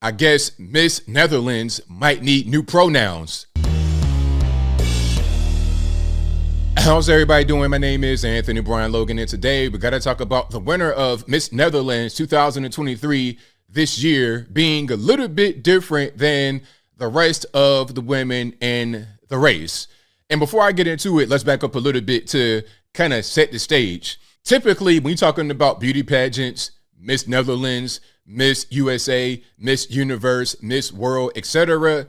I guess Miss Netherlands might need new pronouns. How's everybody doing? My name is Anthony Brian Logan, and today we got to talk about the winner of Miss Netherlands 2023 this year being a little bit different than the rest of the women in the race. And before I get into it, let's back up a little bit to kind of set the stage. Typically, when you're talking about beauty pageants, Miss Netherlands, Miss USA, Miss Universe, Miss World, etc.,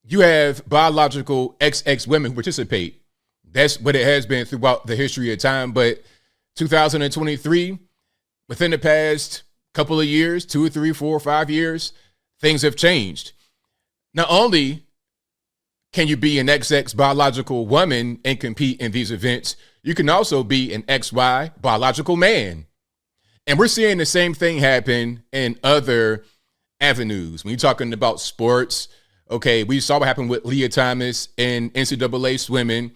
you have biological XX women who participate. That's what it has been throughout the history of time. But 2023, within the past couple of years, 2, 3, 4, 5 years, things have changed. Not only can you be an XX biological woman and compete in these events, you can also be an XY biological man. And we're seeing the same thing happen in other avenues. When you're talking about sports, okay, we saw what happened with Leah Thomas in NCAA swimming.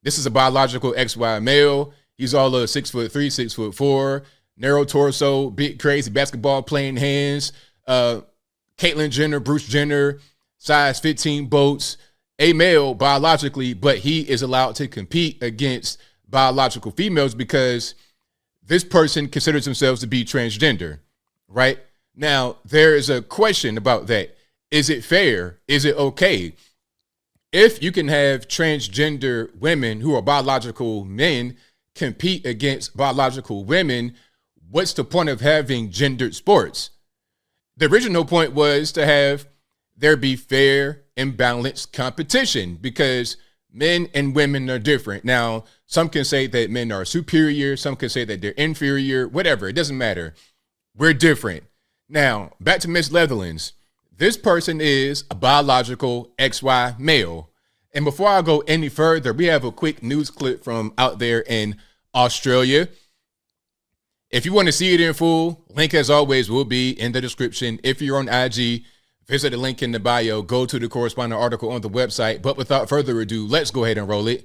This is a biological XY male. He's all 6'3", 6'4", narrow torso, big crazy basketball playing hands. Caitlyn Jenner, Bruce Jenner, size 15 boats. A male biologically, but he is allowed to compete against biological females because this person considers themselves to be transgender, right? Now, there is a question about that. Is it fair? Is it okay? If you can have transgender women who are biological men compete against biological women, what's the point of having gendered sports? The original point was to have there be fair and balanced competition because men and women are different. Now, some can say that men are superior. Some can say that they're inferior, whatever. It doesn't matter. We're different. Now, back to Miss Netherlands. This person is a biological XY male. And before I go any further, we have a quick news clip from out there in Australia. If you want to see it in full, link as always will be in the description. If you're on IG, visit the link in the bio, go to the corresponding article on the website. But without further ado, let's go ahead and roll it.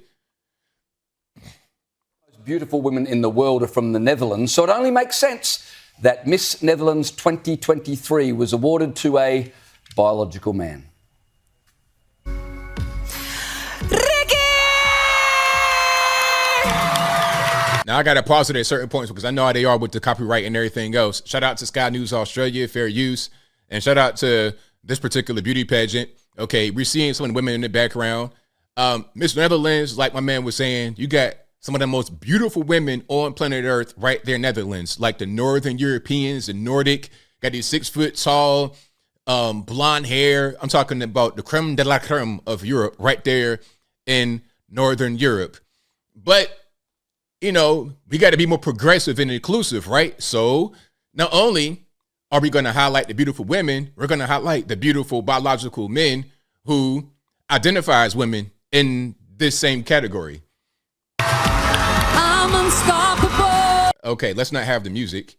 Beautiful women in the world are from the Netherlands, so it only makes sense that Miss Netherlands 2023 was awarded to a biological man. Now, I got to pause it at certain points because I know how they are with the copyright and everything else. Shout out to Sky News Australia, fair use. And shout out to this particular beauty pageant. Okay, we're seeing some of the women in the background. Miss Netherlands, like my man was saying, you got some of the most beautiful women on planet Earth right there in Netherlands, like the Northern Europeans, the Nordic, got these 6 foot tall, blonde hair. I'm talking about the creme de la creme of Europe right there in Northern Europe. But, you know, we got to be more progressive and inclusive, right? So not only are we going to highlight the beautiful women, we're going to highlight the beautiful biological men who identify as women in this same category. I'm unstoppable. Okay, let's not have the music.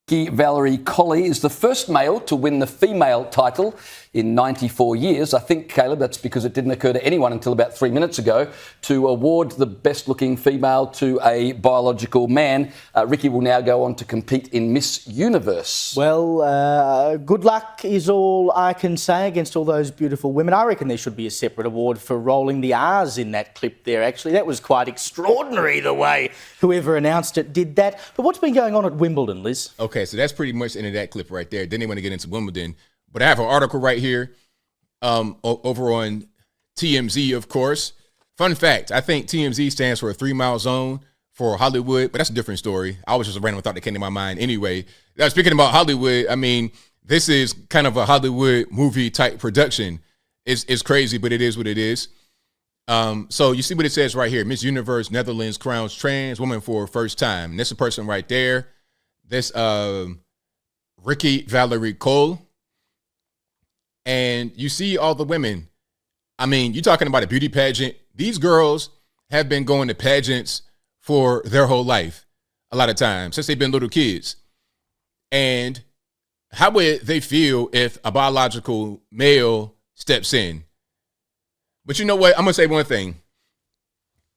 Valerie Colley is the first male to win the female title in 94 years. I think, Caleb, that's because it didn't occur to anyone until about 3 minutes ago to award the best-looking female to a biological man. Ricky will now go on to compete in Miss Universe. Well, good luck is all I can say against all those beautiful women. I reckon there should be a separate award for rolling the R's in that clip there, actually. That was quite extraordinary the way whoever announced it did that. But what's been going on at Wimbledon, Liz? Okay, so that's pretty much the end of that clip right there. Then they want to get into Wimbledon. But I have an article right here over on TMZ, of course. Fun fact, I think TMZ stands for a 3 mile zone for Hollywood, but that's a different story. I was just a random thought that came to my mind anyway. Now, speaking about Hollywood, I mean, this is kind of a Hollywood movie type production. It's crazy, but it is what it is. So you see what it says right here. Miss Universe Netherlands crowns trans woman for first time. And this is a person right there. This Ricky Valerie Cole. And you see all the women. I mean, you're talking about a beauty pageant. These girls have been going to pageants for their whole life, a lot of times, since they've been little kids. And how would they feel if a biological male steps in? But you know what? I'm going to say one thing.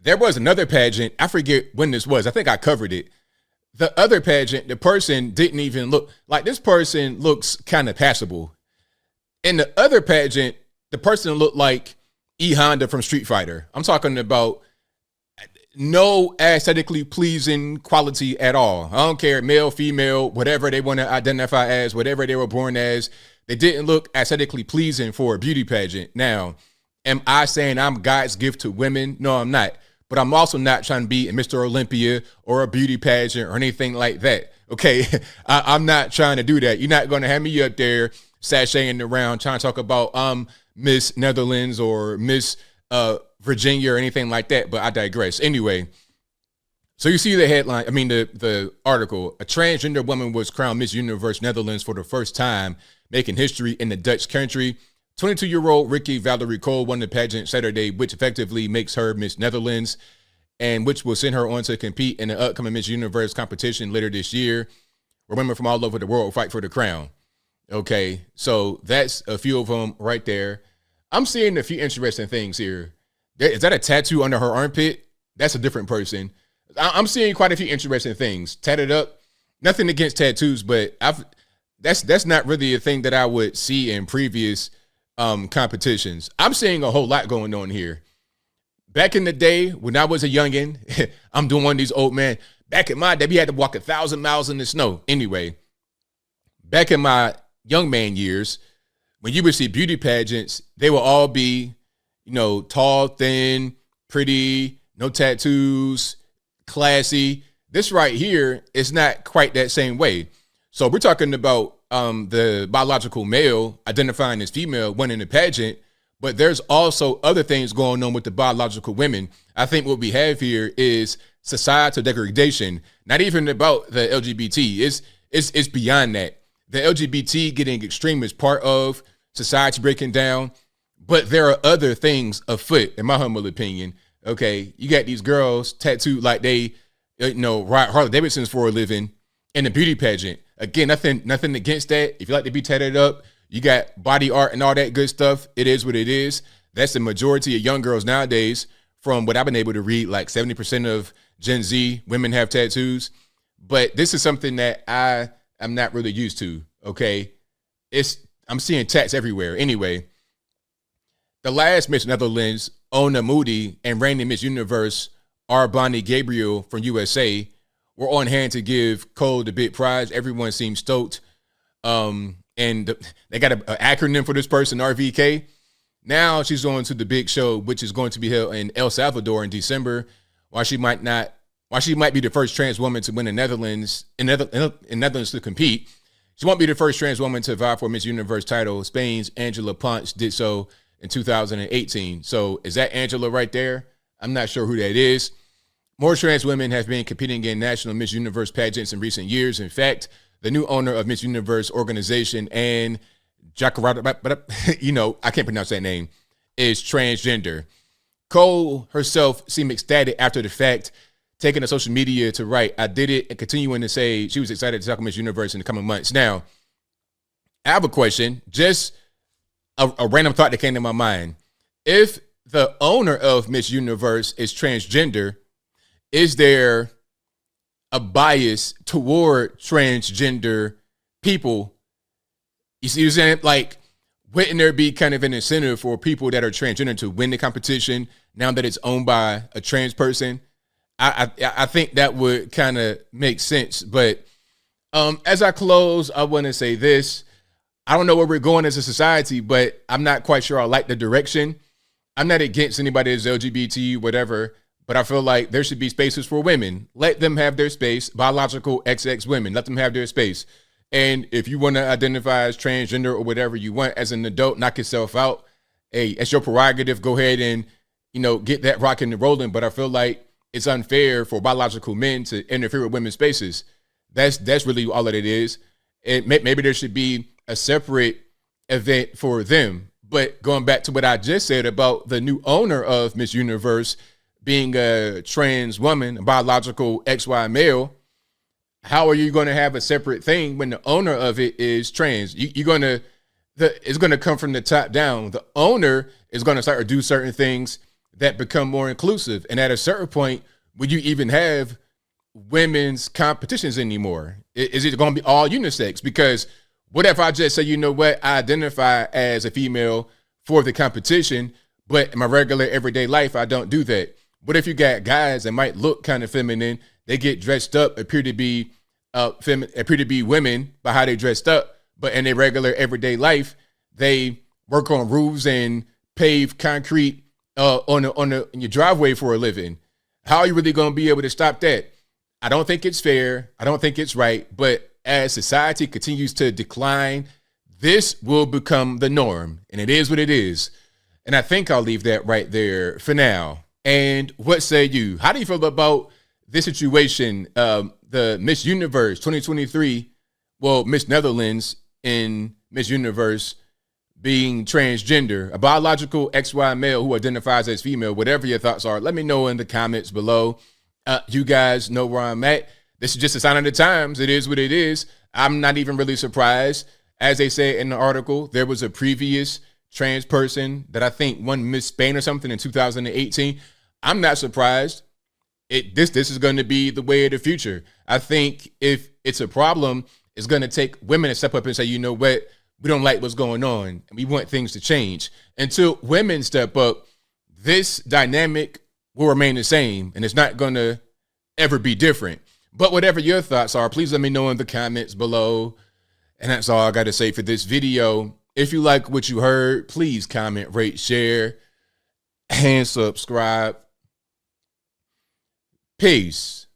There was another pageant. I forget when this was. I think I covered it. The other pageant, the person didn't even look like this person looks kind of passable. In the other pageant, the person looked like E Honda from Street Fighter. I'm talking about no aesthetically pleasing quality at all. I don't care, male, female, whatever they want to identify as, whatever they were born as. They didn't look aesthetically pleasing for a beauty pageant. Now, am I saying I'm God's gift to women? No, I'm not. But I'm also not trying to be a Mr. Olympia or a beauty pageant or anything like that. Okay, I'm not trying to do that. You're not going to have me up there sashaying around trying to talk about Miss Netherlands or Miss Virginia or anything like that. But I digress. Anyway, so you see the headline. I mean, the article. A transgender woman was crowned Miss Universe Netherlands for the first time, making history in the Dutch country. 22-year-old Ricky Valerie Cole won the pageant Saturday, which effectively makes her Miss Netherlands, and which will send her on to compete in the upcoming Miss Universe competition later this year, where women from all over the world fight for the crown. Okay, so that's a few of them right there. I'm seeing a few interesting things here. Is that a tattoo under her armpit? That's a different person. I'm seeing quite a few interesting things. Tatted up. Nothing against tattoos, but that's not really a thing that I would see in previous competitions. I'm seeing a whole lot going on here. Back in the day, when I was a youngin', I'm doing one of these old man. Back in my day, we had to walk 1,000 miles in the snow. Anyway, back in my young man years, when you would see beauty pageants, they will all be, tall, thin, pretty, no tattoos, classy. This right here is not quite that same way. So we're talking about the biological male identifying as female winning the pageant, but there's also other things going on with the biological women. I think what we have here is societal degradation, not even about the LGBT. It's beyond that. The LGBT getting extreme is part of society breaking down, but there are other things afoot, in my humble opinion. Okay, you got these girls tattooed like they, ride Harley Davidsons for a living in a beauty pageant. Again, nothing against that. If you like to be tatted up, you got body art and all that good stuff. It is what it is. That's the majority of young girls nowadays. From what I've been able to read, like 70% of Gen Z women have tattoos. But this is something that I am not really used to. Okay, I'm seeing tats everywhere. Anyway, the last Miss Netherlands, Ona Moody, and reigning Miss Universe, Bonnie Gabriel from USA, were on hand to give Cole the big prize. Everyone seems stoked. And they got an acronym for this person, RVK. Now she's on to the big show, which is going to be held in El Salvador in December. While she might be the first trans woman to win in Netherlands to compete, she won't be the first trans woman to vie for Miss Universe title. Spain's Angela Ponce did so in 2018. So is that Angela right there? I'm not sure who that is. More trans women have been competing in national Miss Universe pageants in recent years. In fact, the new owner of Miss Universe organization, and I can't pronounce that name, is transgender. Cole herself seemed ecstatic after the fact, taking to social media to write, "I did it," and continuing to say she was excited to talk about Miss Universe in the coming months. Now, I have a question, just a random thought that came to my mind. If the owner of Miss Universe is transgender, is there a bias toward transgender people? You see what I'm saying? Like, wouldn't there be kind of an incentive for people that are transgender to win the competition now that it's owned by a trans person? I think that would kind of make sense. But as I close, I want to say this. I don't know where we're going as a society, but I'm not quite sure I like the direction. I'm not against anybody that's LGBT, whatever, but I feel like there should be spaces for women. Let them have their space. Biological XX women, let them have their space. And if you want to identify as transgender or whatever you want as an adult, knock yourself out. Hey, it's your prerogative. Go ahead and, get that rocking and rolling. But I feel like it's unfair for biological men to interfere with women's spaces. That's really all that it is. And maybe there should be a separate event for them. But going back to what I just said about the new owner of Miss Universe being a trans woman, a biological XY male, how are you going to have a separate thing when the owner of it is trans? It's going to come from the top down. The owner is going to start to do certain things that become more inclusive. And at a certain point, would you even have women's competitions anymore? Is it going to be all unisex? Because what if I just say, you know what, I identify as a female for the competition, but in my regular everyday life, I don't do that? What if you got guys that might look kind of feminine, they get dressed up, appear to be women by how they dressed up, but in their regular everyday life, they work on roofs and pave concrete in your driveway for a living? How are you really going to be able to stop that? I don't think it's fair. I don't think it's right. But as society continues to decline, this will become the norm, and it is what it is. And I think I'll leave that right there for now. And what say you? How do you feel about this situation? The Miss Universe 2023, well, Miss Netherlands in Miss Universe being transgender, a biological XY male who identifies as female. Whatever your thoughts are, let me know in the comments below. You guys know where I'm at. This is just a sign of the times. It is what it is. I'm not even really surprised. As they say in the article, there was a previous trans person that I think won Miss Spain or something in 2018. I'm not surprised. This is going to be the way of the future. I think if it's a problem, it's going to take women to step up and say, you know what, we don't like what's going on, and we want things to change. Until women step up, this dynamic will remain the same, and it's not going to ever be different. But whatever your thoughts are, please let me know in the comments below. And that's all I got to say for this video. If you like what you heard, please comment, rate, share, and subscribe. Peace.